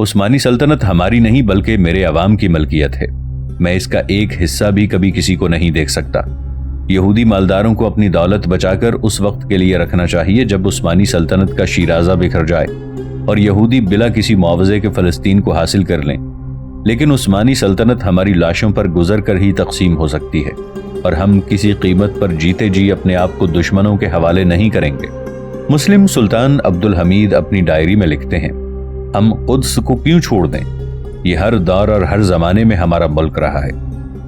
عثمانی سلطنت ہماری نہیں بلکہ میرے عوام کی ملکیت ہے، میں اس کا ایک حصہ بھی کبھی کسی کو نہیں دیکھ سکتا۔ یہودی مالداروں کو اپنی دولت بچا کر اس وقت کے لیے رکھنا چاہیے جب عثمانی سلطنت کا شیرازہ بکھر جائے اور یہودی بلا کسی معاوضے کے فلسطین کو حاصل کر لیں، لیکن عثمانی سلطنت ہماری لاشوں پر گزر کر ہی تقسیم ہو سکتی ہے، اور ہم کسی قیمت پر جیتے جی اپنے آپ کو دشمنوں کے حوالے نہیں کریں گے۔ مسلم سلطان عبدالحمید اپنی ڈائری میں لکھتے ہیں، ہم قدس کو کیوں چھوڑ دیں؟ یہ ہر دور اور ہر زمانے میں ہمارا ملک رہا ہے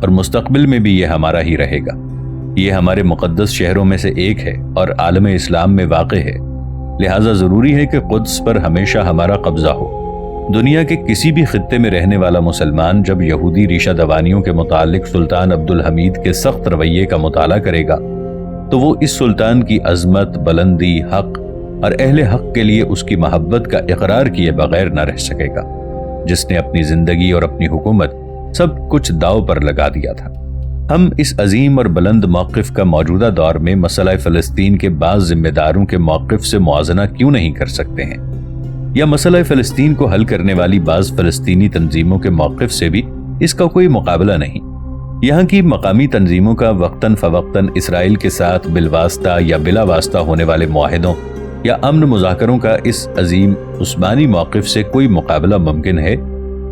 اور مستقبل میں بھی یہ ہمارا ہی رہے گا۔ یہ ہمارے مقدس شہروں میں سے ایک ہے اور عالم اسلام میں واقع ہے، لہٰذا ضروری ہے کہ قدس پر ہمیشہ ہمارا قبضہ ہو۔ دنیا کے کسی بھی خطے میں رہنے والا مسلمان جب یہودی ریشہ دوانیوں کے متعلق سلطان عبدالحمید کے سخت رویے کا مطالعہ کرے گا تو وہ اس سلطان کی عظمت، بلندی، حق اور اہل حق کے لیے اس کی محبت کا اقرار کیے بغیر نہ رہ سکے گا، جس نے اپنی زندگی اور اپنی حکومت سب کچھ داؤ پر لگا دیا تھا۔ ہم اس عظیم اور بلند موقف کا موجودہ دور میں مسئلہ فلسطین کے بعض ذمہ داروں کے موقف سے موازنہ کیوں نہیں کر سکتے ہیں، یا مسئلہ فلسطین کو حل کرنے والی بعض فلسطینی تنظیموں کے موقف سے بھی اس کا کوئی مقابلہ نہیں۔ یہاں کی مقامی تنظیموں کا وقتاً فوقتاً اسرائیل کے ساتھ بالواسطہ یا بلا واسطہ ہونے والے معاہدوں یا امن مذاکروں کا اس عظیم عثمانی موقف سے کوئی مقابلہ ممکن ہے؟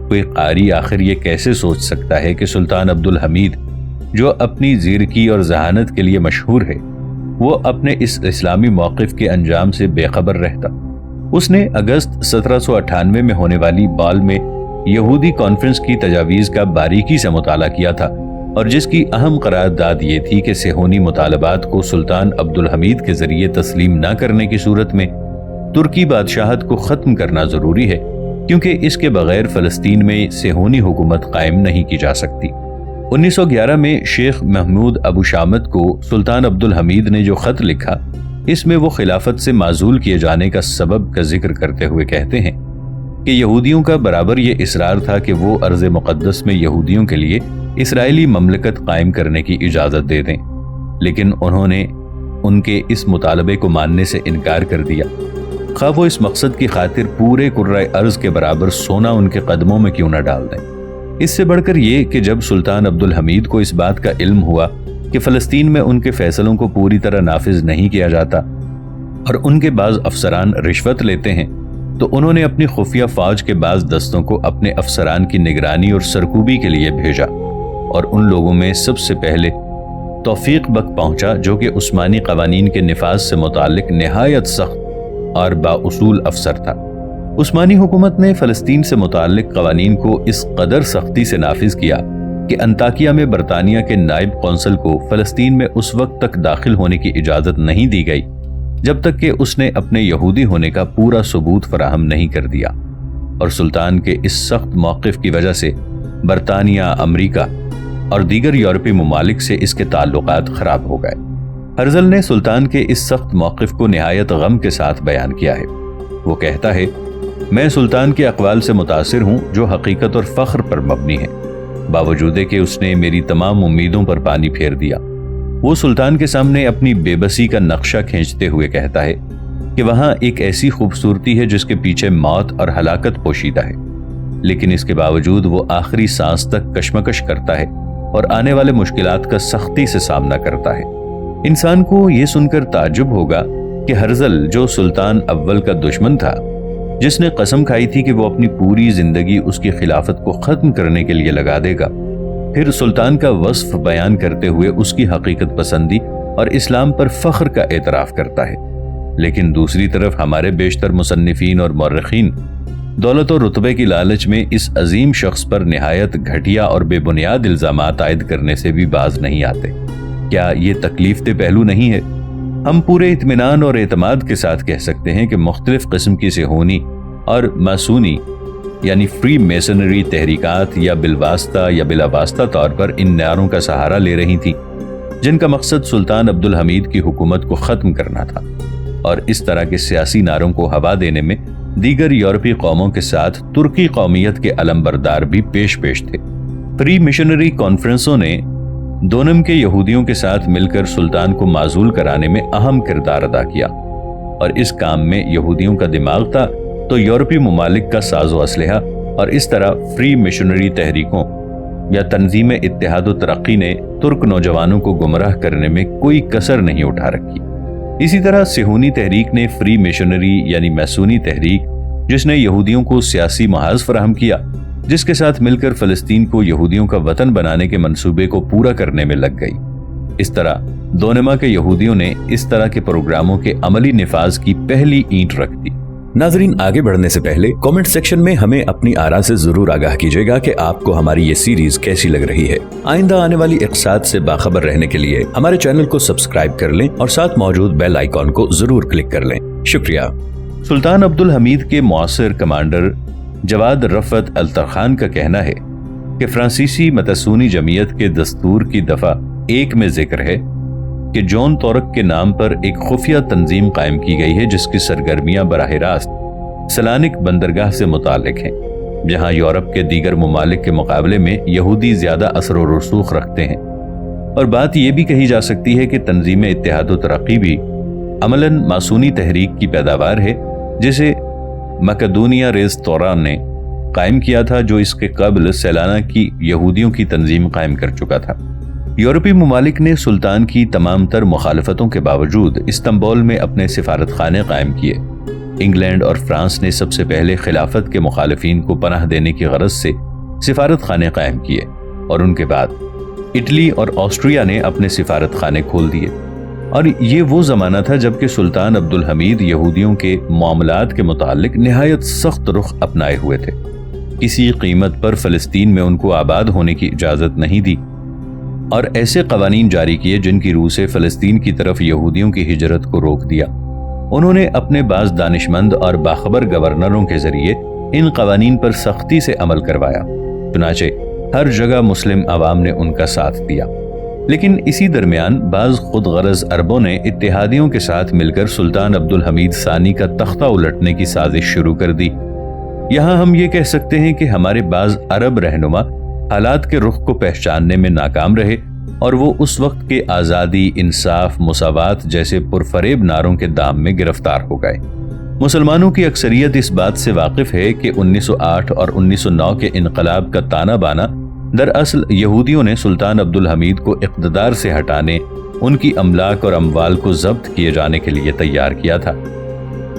کوئی قاری آخر یہ کیسے سوچ سکتا ہے کہ سلطان عبدالحمید، جو اپنی زیرکی اور ذہانت کے لیے مشہور ہے، وہ اپنے اس اسلامی موقف کے انجام سے بے خبر رہتا؟ اس نے اگست 1798 میں ہونے والی بال میں یہودی کانفرنس کی تجاویز کا باریکی سے مطالعہ کیا تھا، اور جس کی اہم قرارداد یہ تھی کہ صہیونی مطالبات کو سلطان عبدالحمید کے ذریعے تسلیم نہ کرنے کی صورت میں ترکی بادشاہت کو ختم کرنا ضروری ہے، کیونکہ اس کے بغیر فلسطین میں صہیونی حکومت قائم نہیں کی جا سکتی۔ 1911 میں شیخ محمود ابو شامت کو سلطان عبدالحمید نے جو خط لکھا، اس میں وہ خلافت سے معزول کیے جانے کا سبب کا ذکر کرتے ہوئے کہتے ہیں کہ یہودیوں کا برابر یہ اصرار تھا کہ وہ ارض مقدس میں یہودیوں کے لیے اسرائیلی مملکت قائم کرنے کی اجازت دے دیں، لیکن انہوں نے ان کے اس مطالبے کو ماننے سے انکار کر دیا، خواہ وہ اس مقصد کی خاطر پورے کرۂ ارض کے برابر سونا ان کے قدموں میں کیوں نہ ڈال دیں۔ اس سے بڑھ کر یہ کہ جب سلطان عبدالحمید کو اس بات کا علم ہوا کہ فلسطین میں ان کے فیصلوں کو پوری طرح نافذ نہیں کیا جاتا اور ان کے بعض افسران رشوت لیتے ہیں، تو انہوں نے اپنی خفیہ فوج کے بعض دستوں کو اپنے افسران کی نگرانی اور سرکوبی کے لیے بھیجا، اور ان لوگوں میں سب سے پہلے توفیق بک پہنچا، جو کہ عثمانی قوانین کے نفاذ سے متعلق نہایت سخت اور بااصول افسر تھا۔ عثمانی حکومت نے فلسطین سے متعلق قوانین کو اس قدر سختی سے نافذ کیا کہ انطاکیہ میں برطانیہ کے نائب قونصل کو فلسطین میں اس وقت تک داخل ہونے کی اجازت نہیں دی گئی جب تک کہ اس نے اپنے یہودی ہونے کا پورا ثبوت فراہم نہیں کر دیا، اور سلطان کے اس سخت موقف کی وجہ سے برطانیہ، امریکہ اور دیگر یورپی ممالک سے اس کے تعلقات خراب ہو گئے۔ ہرزل نے سلطان کے اس سخت موقف کو نہایت غم کے ساتھ بیان کیا ہے۔ وہ کہتا ہے، میں سلطان کے اقوال سے متاثر ہوں جو حقیقت اور فخر پر مبنی ہے، باوجود کہ اس نے میری تمام امیدوں پر پانی پھیر دیا۔ وہ سلطان کے سامنے اپنی بے بسی کا نقشہ کھینچتے ہوئے کہتا ہے کہ وہاں ایک ایسی خوبصورتی ہے جس کے پیچھے موت اور ہلاکت پوشیدہ ہے، لیکن اس کے باوجود وہ آخری سانس تک کشمکش کرتا ہے اور آنے والے مشکلات کا سختی سے سامنا کرتا ہے۔ انسان کو یہ سن کر تعجب ہوگا کہ ہرزل، جو سلطان اول کا دشمن تھا، جس نے قسم کھائی تھی کہ وہ اپنی پوری زندگی اس کی خلافت کو ختم کرنے کے لیے لگا دے گا، پھر سلطان کا وصف بیان کرتے ہوئے اس کی حقیقت پسندی اور اسلام پر فخر کا اعتراف کرتا ہے۔ لیکن دوسری طرف ہمارے بیشتر مصنفین اور مورخین دولت و رتبے کی لالچ میں اس عظیم شخص پر نہایت گھٹیا اور بے بنیاد الزامات عائد کرنے سے بھی باز نہیں آتے۔ کیا یہ تکلیف دہ پہلو نہیں ہے؟ ہم پورے اطمینان اور اعتماد کے ساتھ کہہ سکتے ہیں کہ مختلف قسم کی صہیونی اور ماسونی یعنی فری میسنری تحریکات یا بالواسطہ یا بلا واسطہ طور پر ان نعروں کا سہارا لے رہی تھی، جن کا مقصد سلطان عبدالحمید کی حکومت کو ختم کرنا تھا، اور اس طرح کے سیاسی نعروں کو ہوا دینے میں دیگر یورپی قوموں کے ساتھ ترکی قومیت کے علمبردار بھی پیش تھے۔ فری مشنری کانفرنسوں نے دونم کے یہودیوں کے ساتھ مل کر سلطان کو معزول کرانے میں اہم کردار ادا کیا، اور اس کام میں یہودیوں کا دماغ تھا تو یورپی ممالک کا ساز و اسلحہ اور اس طرح فری مشنری تحریکوں یا تنظیم اتحاد و ترقی نے ترک نوجوانوں کو گمراہ کرنے میں کوئی کسر نہیں اٹھا رکھی۔ اسی طرح صہیونی تحریک نے فری مشنری یعنی میسونی تحریک، جس نے یہودیوں کو سیاسی محاذ فراہم کیا، جس کے ساتھ مل کر فلسطین کو یہودیوں کا وطن بنانے کے منصوبے کو پورا کرنے میں لگ گئی۔ اس طرح دونما کے یہودیوں نے اس طرح کے پروگراموں کے عملی نفاذ کی پہلی اینٹ رکھ دی۔ ناظرین، آگے بڑھنے سے پہلے کامنٹ سیکشن میں ہمیں اپنی آراء سے ضرور آگاہ کیجیے گا کہ آپ کو ہماری یہ سیریز کیسی لگ رہی ہے۔ آئندہ آنے والی اقتصاد سے باخبر رہنے کے لیے ہمارے چینل کو سبسکرائب کر لیں اور ساتھ موجود بیل آئیکن کو ضرور کلک کر لیں۔ شکریہ۔ سلطان عبدالحمید کے معاصر کمانڈر جواد رفعت الطرخان کا کہنا ہے کہ فرانسیسی متسونی جمعیت کے دستور کی دفعہ 1 میں ذکر ہے کہ جون تورک کے نام پر ایک خفیہ تنظیم قائم کی گئی ہے جس کی سرگرمیاں براہ راست سلانک بندرگاہ سے متعلق ہیں، جہاں یورپ کے دیگر ممالک کے مقابلے میں یہودی زیادہ اثر و رسوخ رکھتے ہیں۔ اور بات یہ بھی کہی جا سکتی ہے کہ تنظیم اتحاد و ترقی بھی عملاً ماسونی تحریک کی پیداوار ہے، جسے مقدونیہ ریزتورا نے قائم کیا تھا، جو اس کے قبل سیلانہ کی یہودیوں کی تنظیم قائم کر چکا تھا۔ یورپی ممالک نے سلطان کی تمام تر مخالفتوں کے باوجود استنبول میں اپنے سفارت خانے قائم کیے۔ انگلینڈ اور فرانس نے سب سے پہلے خلافت کے مخالفین کو پناہ دینے کی غرض سے سفارت خانے قائم کیے، اور ان کے بعد اٹلی اور آسٹریا نے اپنے سفارت خانے کھول دیے۔ اور یہ وہ زمانہ تھا جبکہ سلطان عبدالحمید یہودیوں کے معاملات کے متعلق نہایت سخت رخ اپنائے ہوئے تھے۔ کسی قیمت پر فلسطین میں ان کو آباد ہونے کی اجازت نہیں دی، اور ایسے قوانین جاری کیے جن کی روح سے فلسطین کی طرف یہودیوں کی ہجرت کو روک دیا۔ انہوں نے اپنے بعض دانشمند اور باخبر گورنروں کے ذریعے ان قوانین پر سختی سے عمل کروایا، چنانچہ ہر جگہ مسلم عوام نے ان کا ساتھ دیا۔ لیکن اسی درمیان بعض خود غرض عربوں نے اتحادیوں کے ساتھ مل کر سلطان عبدالحمید ثانی کا تختہ الٹنے کی سازش شروع کر دی۔ یہاں ہم یہ کہہ سکتے ہیں کہ ہمارے بعض عرب رہنما حالات کے رخ کو پہچاننے میں ناکام رہے، اور وہ اس وقت کے آزادی، انصاف، مساوات جیسے پرفریب نعروں کے دام میں گرفتار ہو گئے۔ مسلمانوں کی اکثریت اس بات سے واقف ہے کہ 1908 اور 1909 کے انقلاب کا تانا بانا دراصل یہودیوں نے سلطان عبدالحمید کو اقتدار سے ہٹانے، ان کی املاک اور اموال کو ضبط کیے جانے کے لیے تیار کیا تھا،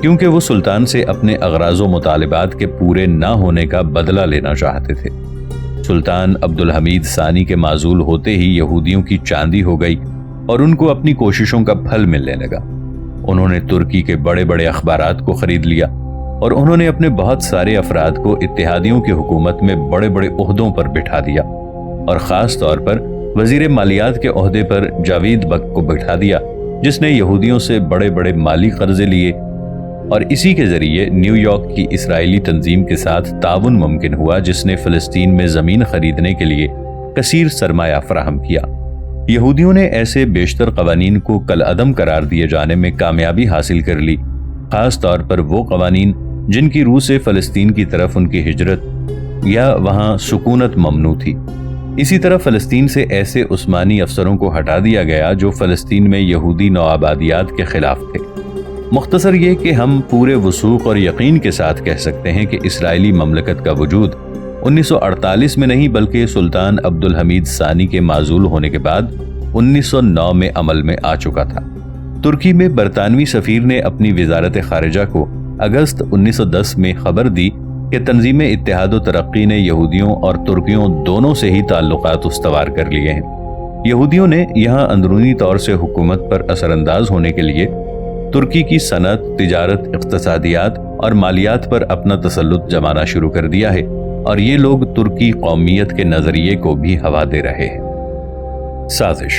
کیونکہ وہ سلطان سے اپنے اغراض و مطالبات کے پورے نہ ہونے کا بدلہ لینا چاہتے تھے۔ سلطان عبدالحمید ثانی کے معزول ہوتے ہی یہودیوں کی چاندی ہو گئی اور ان کو اپنی کوششوں کا پھل ملنے لگا۔ انہوں نے ترکی کے بڑے بڑے اخبارات کو خرید لیا، اور انہوں نے اپنے بہت سارے افراد کو اتحادیوں کی حکومت میں بڑے بڑے عہدوں پر بٹھا دیا، اور خاص طور پر وزیر مالیات کے عہدے پر جاوید بک کو بٹھا دیا، جس نے یہودیوں سے بڑے بڑے مالی قرضے لیے، اور اسی کے ذریعے نیو یارک کی اسرائیلی تنظیم کے ساتھ تعاون ممکن ہوا، جس نے فلسطین میں زمین خریدنے کے لیے کثیر سرمایہ فراہم کیا۔ یہودیوں نے ایسے بیشتر قوانین کو کالعدم قرار دیے جانے میں کامیابی حاصل کر لی، خاص طور پر وہ قوانین جن کی روح سے فلسطین کی طرف ان کی ہجرت یا وہاں سکونت ممنوع تھی۔ اسی طرح فلسطین سے ایسے عثمانی افسروں کو ہٹا دیا گیا جو فلسطین میں یہودی نوآبادیات کے خلاف تھے۔ مختصر یہ کہ ہم پورے وثوق اور یقین کے ساتھ کہہ سکتے ہیں کہ اسرائیلی مملکت کا وجود 1948 میں نہیں بلکہ سلطان عبدالحمید ثانی کے معزول ہونے کے بعد 1909 میں عمل میں آ چکا تھا۔ ترکی میں برطانوی سفیر نے اپنی وزارت خارجہ کو اگست 1910 میں خبر دی کہ تنظیم اتحاد و ترقی نے یہودیوں اور ترکیوں دونوں سے ہی تعلقات استوار کر لیے ہیں۔ یہودیوں نے یہاں اندرونی طور سے حکومت پر اثر انداز ہونے کے لیے ترکی کی صنعت، تجارت، اقتصادیات اور مالیات پر اپنا تسلط جمانا شروع کر دیا ہے، اور یہ لوگ ترکی قومیت کے نظریے کو بھی ہوا دے رہے ہیں۔ سازش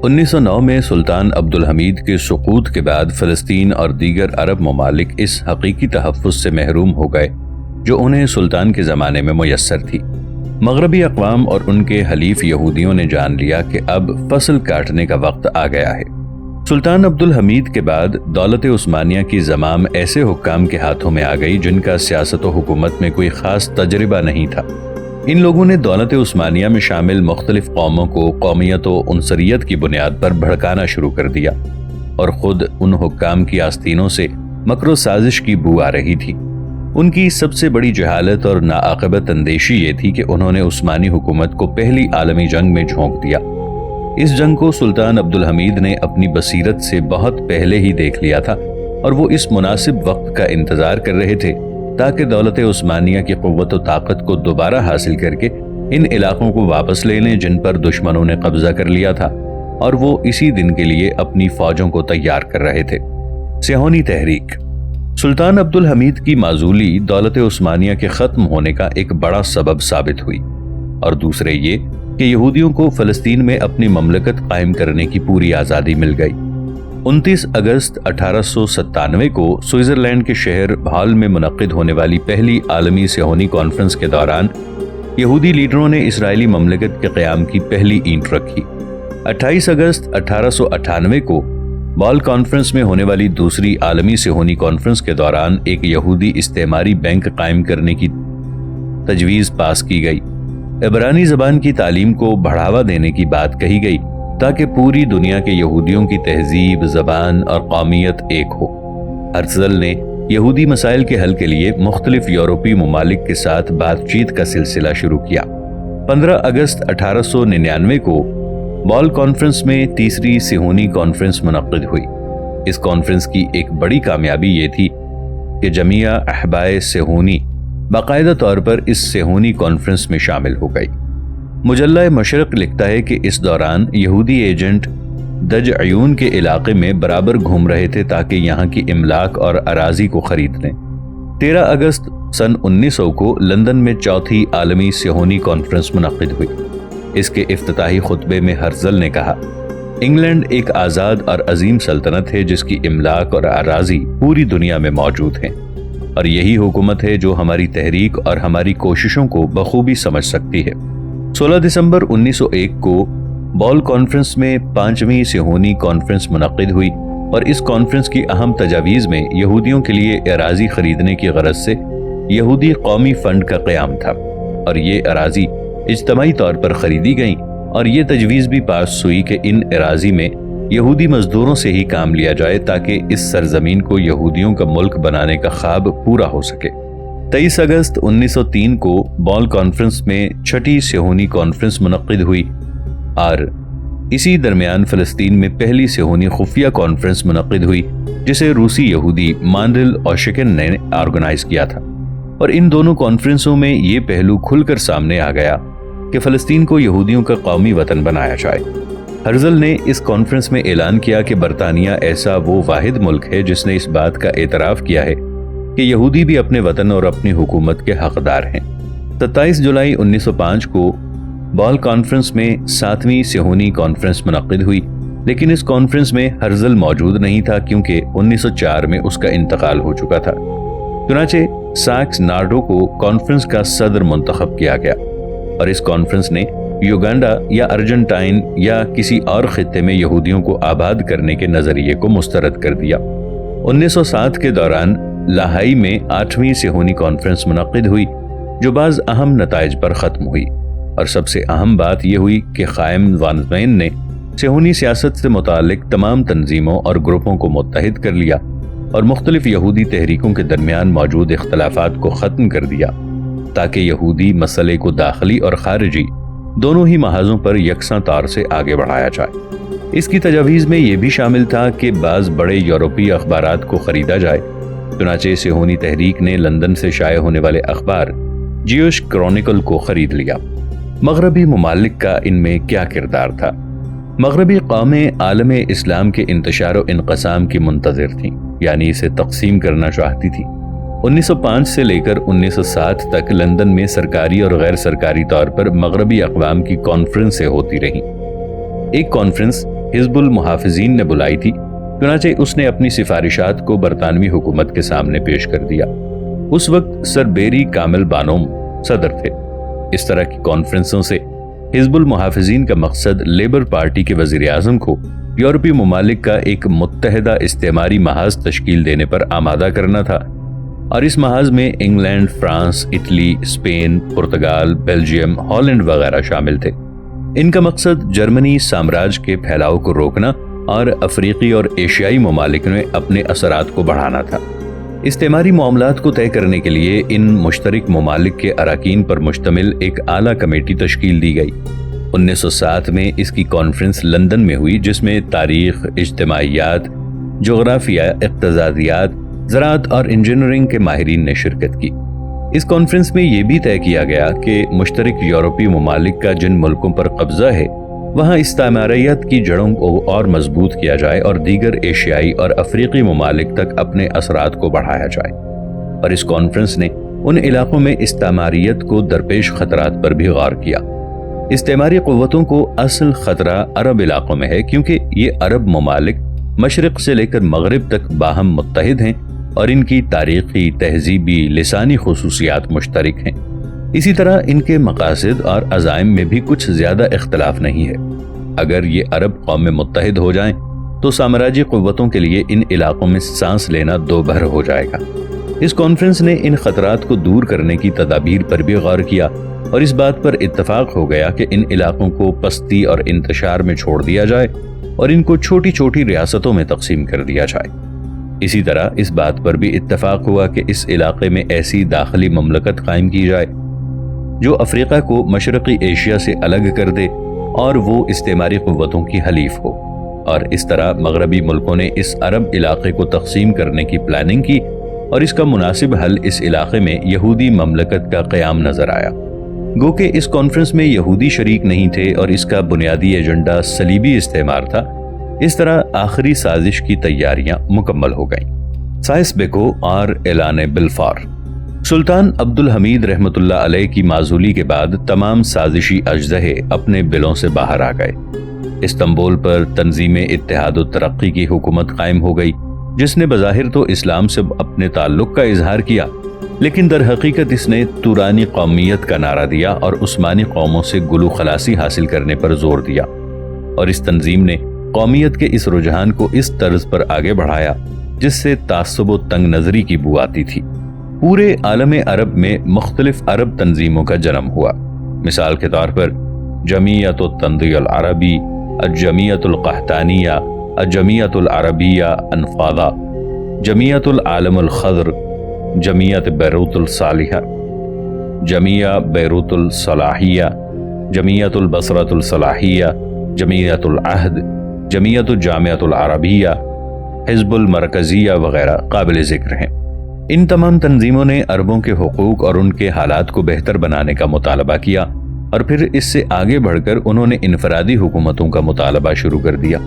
1909 میں سلطان عبدالحمید کے سقوط کے بعد فلسطین اور دیگر عرب ممالک اس حقیقی تحفظ سے محروم ہو گئے جو انہیں سلطان کے زمانے میں میسر تھی۔ مغربی اقوام اور ان کے حلیف یہودیوں نے جان لیا کہ اب فصل کاٹنے کا وقت آ گیا ہے۔ سلطان عبدالحمید کے بعد دولت عثمانیہ کی زمام ایسے حکام کے ہاتھوں میں آ گئی جن کا سیاست و حکومت میں کوئی خاص تجربہ نہیں تھا۔ ان لوگوں نے دولت عثمانیہ میں شامل مختلف قوموں کو قومیت و عنصریت کی بنیاد پر بھڑکانا شروع کر دیا، اور خود ان حکام کی آستینوں سے مکر و سازش کی بو آ رہی تھی۔ ان کی سب سے بڑی جہالت اور ناعاقبت اندیشی یہ تھی کہ انہوں نے عثمانی حکومت کو پہلی عالمی جنگ میں جھونک دیا۔ اس جنگ کو سلطان عبدالحمید نے اپنی بصیرت سے بہت پہلے ہی دیکھ لیا تھا اور وہ اس مناسب وقت کا انتظار کر رہے تھے تاکہ دولت عثمانیہ کی قوت و طاقت کو دوبارہ حاصل کر کے ان علاقوں کو واپس لے لیں جن پر دشمنوں نے قبضہ کر لیا تھا، اور وہ اسی دن کے لیے اپنی فوجوں کو تیار کر رہے تھے۔ صہیونی تحریک۔ سلطان عبدالحمید کی معزولی دولت عثمانیہ کے ختم ہونے کا ایک بڑا سبب ثابت ہوئی، اور دوسرے یہ کہ یہودیوں کو فلسطین میں اپنی مملکت قائم کرنے کی پوری آزادی مل گئی۔ 29 اگست 1897 کو سوئٹزرلینڈ کے شہر بھال میں منعقد ہونے والی پہلی عالمی صہیونی کانفرنس کے دوران یہودی لیڈروں نے اسرائیلی مملکت کے قیام کی پہلی اینٹ رکھی۔ 28 اگست 1898 کو بال کانفرنس میں ہونے والی دوسری عالمی صہیونی کانفرنس کے دوران ایک یہودی استعماری بینک قائم کرنے کی تجویز پاس کی گئی۔ عبرانی زبان کی تعلیم کو بڑھاوا دینے کی بات کہی گئی تاکہ پوری دنیا کے یہودیوں کی تہذیب، زبان اور قومیت ایک ہو۔ ہرزل نے یہودی مسائل کے حل کے لیے مختلف یورپی ممالک کے ساتھ بات چیت کا سلسلہ شروع کیا۔ 15 اگست 1899 کو بال کانفرنس میں تیسری صہیونی کانفرنس منعقد ہوئی۔ اس کانفرنس کی ایک بڑی کامیابی یہ تھی کہ جمیع احبائے صہیونی باقاعدہ طور پر اس صہیونی کانفرنس میں شامل ہو گئی۔ مجلہ مشرق لکھتا ہے کہ اس دوران یہودی ایجنٹ دج عیون کے علاقے میں برابر گھوم رہے تھے تاکہ یہاں کی املاک اور اراضی کو خرید لیں۔ 13 اگست سن 1900 کو لندن میں چوتھی عالمی صہیونی کانفرنس منعقد ہوئی۔ اس کے افتتاحی خطبے میں ہرزل نے کہا، انگلینڈ ایک آزاد اور عظیم سلطنت ہے جس کی املاک اور اراضی پوری دنیا میں موجود ہیں، اور یہی حکومت ہے جو ہماری تحریک اور ہماری کوششوں کو بخوبی سمجھ سکتی ہے۔ 16 دسمبر 1901 کو بال کانفرنس میں 5ویں صہیونی کانفرنس منعقد ہوئی، اور اس کانفرنس کی اہم تجاویز میں یہودیوں کے لیے اراضی خریدنے کی غرض سے یہودی قومی فنڈ کا قیام تھا، اور یہ اراضی اجتماعی طور پر خریدی گئیں، اور یہ تجویز بھی پاس ہوئی کہ ان اراضی میں یہودی مزدوروں سے ہی کام لیا جائے تاکہ اس سرزمین کو یہودیوں کا ملک بنانے کا خواب پورا ہو سکے۔ 23 اگست 1903 کو بال کانفرنس میں چھٹی صہیونی کانفرنس منعقد ہوئی، اور اسی درمیان فلسطین میں پہلی صہیونی خفیہ کانفرنس منعقد ہوئی جسے روسی یہودی ماندل اوشکن نے آرگنائز کیا تھا، اور ان دونوں کانفرنسوں میں یہ پہلو کھل کر سامنے آ گیا کہ فلسطین کو یہودیوں کا قومی وطن بنایا جائے۔ ہرزل نے اس کانفرنس میں اعلان کیا کہ برطانیہ ایسا وہ واحد ملک ہے جس نے اس بات کا اعتراف کیا ہے کہ یہودی بھی اپنے وطن اور اپنی حکومت کے حقدار ہیں۔ 27 جولائی 1905 کو بال کانفرنس میں 7ویں صہیونی کانفرنس منعقد ہوئی، لیکن اس کانفرنس میں ہرزل موجود نہیں تھا کیونکہ 1904 میں اس کا انتقال ہو چکا تھا۔ چنانچہ ساکس نارڈو کو کانفرنس کا صدر منتخب کیا گیا، اور اس کانفرنس نے یوگانڈا یا ارجنٹائن یا کسی اور خطے میں یہودیوں کو آباد کرنے کے نظریے کو مسترد کر دیا۔ 1907 کے دوران لاہائی میں 8ویں صہیونی کانفرنس منعقد ہوئی جو بعض اہم نتائج پر ختم ہوئی، اور سب سے اہم بات یہ ہوئی کہ خائم وان زمین نے صہیونی سیاست سے متعلق تمام تنظیموں اور گروپوں کو متحد کر لیا اور مختلف یہودی تحریکوں کے درمیان موجود اختلافات کو ختم کر دیا تاکہ یہودی مسئلے کو داخلی اور خارجی دونوں ہی محاذوں پر یکساں طور سے آگے بڑھایا جائے۔ اس کی تجاویز میں یہ بھی شامل تھا کہ بعض بڑے یورپی اخبارات کو خریدا جائے، چنانچہ صہیونی تحریک نے لندن سے شائع ہونے والے اخبار جیوش کرونیکل کو خرید لیا۔ مغربی ممالک کا ان میں کیا کردار تھا؟ مغربی قومیں عالم اسلام کے انتشار و انقسام کی منتظر تھیں، یعنی اسے تقسیم کرنا چاہتی تھیں۔ 1905 سے لے کر 1907 تک لندن میں سرکاری اور غیر سرکاری طور پر مغربی اقوام کی کانفرنسیں ہوتی رہیں۔ ایک کانفرنس حزب المحافظین نے بلائی تھی، چنانچہ اس نے اپنی سفارشات کو برطانوی حکومت کے سامنے پیش کر دیا۔ اس وقت سر بیری کامل بانوم صدر تھے۔ اس طرح کی کانفرنسوں سے حزب المحافظین کا مقصد لیبر پارٹی کے وزیر اعظم کو یورپی ممالک کا ایک متحدہ استعماری محاذ تشکیل دینے پر آمادہ کرنا تھا، اور اس محاذ میں England, France, Italy, Spain, Portugal, Belgium, Holland وغیرہ شامل تھے۔ ان کا مقصد جرمنی سامراج کے پھیلاؤ کو روکنا اور افریقی اور ایشیائی ممالک میں اپنے اثرات کو بڑھانا تھا۔ استعماری معاملات کو طے کرنے کے لیے ان مشترک ممالک کے اراکین پر مشتمل ایک اعلیٰ کمیٹی تشکیل دی گئی۔ 1907 میں اس کی کانفرنس لندن میں ہوئی، جس میں تاریخ، اجتماعیات، جغرافیہ، اقتصادیات، زراعت اور انجینئرنگ کے ماہرین نے شرکت کی۔ اس کانفرنس میں یہ بھی طے کیا گیا کہ مشترک یورپی ممالک کا جن ملکوں پر قبضہ ہے وہاں استعماریت کی جڑوں کو اور مضبوط کیا جائے اور دیگر ایشیائی اور افریقی ممالک تک اپنے اثرات کو بڑھایا جائے۔ اور اس کانفرنس نے ان علاقوں میں استعماریت کو درپیش خطرات پر بھی غور کیا۔ استعماری قوتوں کو اصل خطرہ عرب علاقوں میں ہے، کیونکہ یہ عرب ممالک مشرق سے لے کر مغرب تک باہم متحد ہیں اور ان کی تاریخی، تہذیبی، لسانی خصوصیات مشترک ہیں۔ اسی طرح ان کے مقاصد اور عزائم میں بھی کچھ زیادہ اختلاف نہیں ہے۔ اگر یہ عرب قومیں متحد ہو جائیں تو سامراجی قوتوں کے لیے ان علاقوں میں سانس لینا دو بھر ہو جائے گا۔ اس کانفرنس نے ان خطرات کو دور کرنے کی تدابیر پر بھی غور کیا اور اس بات پر اتفاق ہو گیا کہ ان علاقوں کو پستی اور انتشار میں چھوڑ دیا جائے اور ان کو چھوٹی چھوٹی ریاستوں میں تقسیم کر دیا جائے۔ اسی طرح اس بات پر بھی اتفاق ہوا کہ اس علاقے میں ایسی داخلی مملکت قائم کی جائے جو افریقہ کو مشرقی ایشیا سے الگ کر دے اور وہ استعماری قوتوں کی حلیف ہو۔ اور اس طرح مغربی ملکوں نے اس عرب علاقے کو تقسیم کرنے کی پلاننگ کی اور اس کا مناسب حل اس علاقے میں یہودی مملکت کا قیام نظر آیا۔ گو کہ اس کانفرنس میں یہودی شریک نہیں تھے اور اس کا بنیادی ایجنڈا صلیبی استعمار تھا، اس طرح آخری سازش کی تیاریاں مکمل ہو گئیں۔ سائس بیکو اور اعلان بلفور۔ سلطان عبد الحمید رحمۃ اللہ علیہ کی معزولی کے بعد تمام سازشی اجزہے اپنے بلوں سے باہر آ گئے۔ استنبول پر تنظیم اتحاد و ترقی کی حکومت قائم ہو گئی، جس نے بظاہر تو اسلام سے اپنے تعلق کا اظہار کیا، لیکن در حقیقت اس نے تورانی قومیت کا نعرہ دیا اور عثمانی قوموں سے گلو خلاصی حاصل کرنے پر زور دیا۔ اور اس تنظیم نے قومیت کے اس رجحان کو اس طرز پر آگے بڑھایا جس سے تعصب و تنگ نظری کی بو آتی تھی۔ پورے عالم عرب میں مختلف عرب تنظیموں کا جنم ہوا۔ مثال کے طور پر جمعیت التنظیر العربی، الجمعیت القحطانیہ، الجمعیت العربیہ انفاضہ، جمعیت العالم الخضر، جمعیت بیروت الصالحہ، جمعیہ بیروت الصلاحیہ، جمعیت البصرۃ الصلاحیہ، جمعیت العہد، جمعیت الجامعۃ العربیہ، حزب المرکزیہ وغیرہ قابل ذکر ہیں۔ ان تمام تنظیموں نے عربوں کے حقوق اور ان کے حالات کو بہتر بنانے کا مطالبہ کیا اور پھر اس سے آگے بڑھ کر انہوں نے انفرادی حکومتوں کا مطالبہ شروع کر دیا۔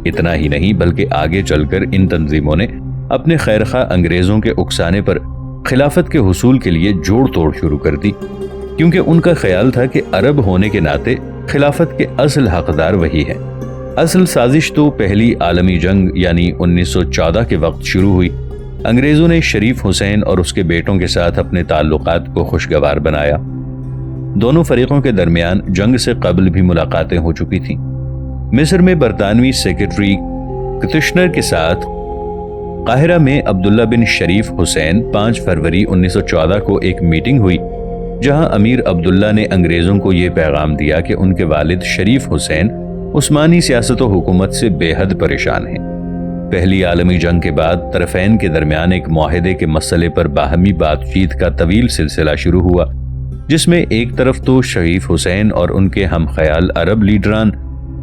اتنا ہی نہیں بلکہ آگے چل کر ان تنظیموں نے اپنے خیرخواہ انگریزوں کے اکسانے پر خلافت کے حصول کے لیے جوڑ توڑ شروع کر دی، کیونکہ ان کا خیال تھا کہ عرب ہونے کے ناطے خلافت کے اصل حقدار وہی ہے۔ اصل سازش تو پہلی عالمی جنگ یعنی 1914 کے وقت شروع ہوئی۔ انگریزوں نے شریف حسین اور اس کے بیٹوں کے ساتھ اپنے تعلقات کو خوشگوار بنایا۔ دونوں فریقوں کے درمیان جنگ سے قبل بھی ملاقاتیں ہو چکی تھیں۔ مصر میں برطانوی سیکرٹری کتشنر کے ساتھ قاہرہ میں عبداللہ بن شریف حسین 5 فروری 1914 کو ایک میٹنگ ہوئی، جہاں امیر عبداللہ نے انگریزوں کو یہ پیغام دیا کہ ان کے والد شریف حسین عثمانی سیاست و حکومت سے بے حد پریشان ہیں۔ پہلی عالمی جنگ کے بعد طرفین کے درمیان ایک معاہدے کے مسئلے پر باہمی بات چیت کا طویل سلسلہ شروع ہوا، جس میں ایک طرف تو شریف حسین اور ان کے ہم خیال عرب لیڈران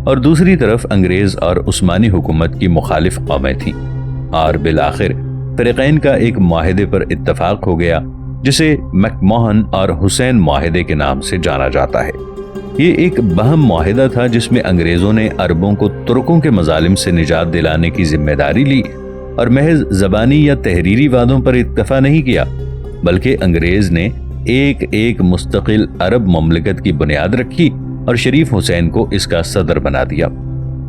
اور دوسری طرف انگریز اور عثمانی حکومت کی مخالف قومیں تھیں، اور بالآخر فریقین کا ایک معاہدے پر اتفاق ہو گیا جسے میک موہن اور حسین معاہدے کے نام سے جانا جاتا ہے۔ یہ ایک باہم معاہدہ تھا جس میں انگریزوں نے عربوں کو ترکوں کے مظالم سے نجات دلانے کی ذمہ داری لی اور محض زبانی یا تحریری وعدوں پر اکتفا نہیں کیا، بلکہ انگریز نے ایک ایک مستقل عرب مملکت کی بنیاد رکھی اور شریف حسین کو اس کا صدر بنا دیا۔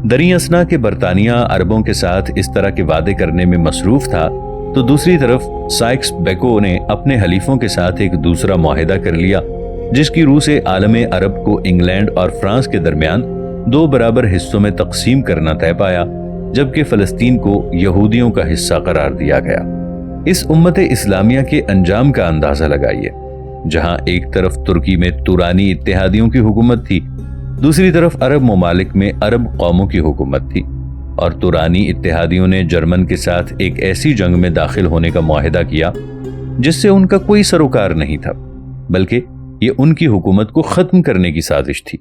دریں اثنا کہ برطانیہ عربوں کے ساتھ اس طرح کے وعدے کرنے میں مصروف تھا، تو دوسری طرف سائکس بیکو نے اپنے حلیفوں کے ساتھ ایک دوسرا معاہدہ کر لیا، جس کی روح سے عالم عرب کو انگلینڈ اور فرانس کے درمیان 2 برابر حصوں میں تقسیم کرنا طے پایا، جبکہ فلسطین کو یہودیوں کا حصہ قرار دیا گیا۔ اس امت اسلامیہ کے انجام کا اندازہ لگائیے، جہاں ایک طرف ترکی میں تورانی اتحادیوں کی حکومت تھی، دوسری طرف عرب ممالک میں عرب قوموں کی حکومت تھی۔ اور تورانی اتحادیوں نے جرمن کے ساتھ ایک ایسی جنگ میں داخل ہونے کا معاہدہ کیا جس سے ان کا کوئی سروکار نہیں تھا، بلکہ یہ ان کی حکومت کو ختم کرنے کی سازش تھی۔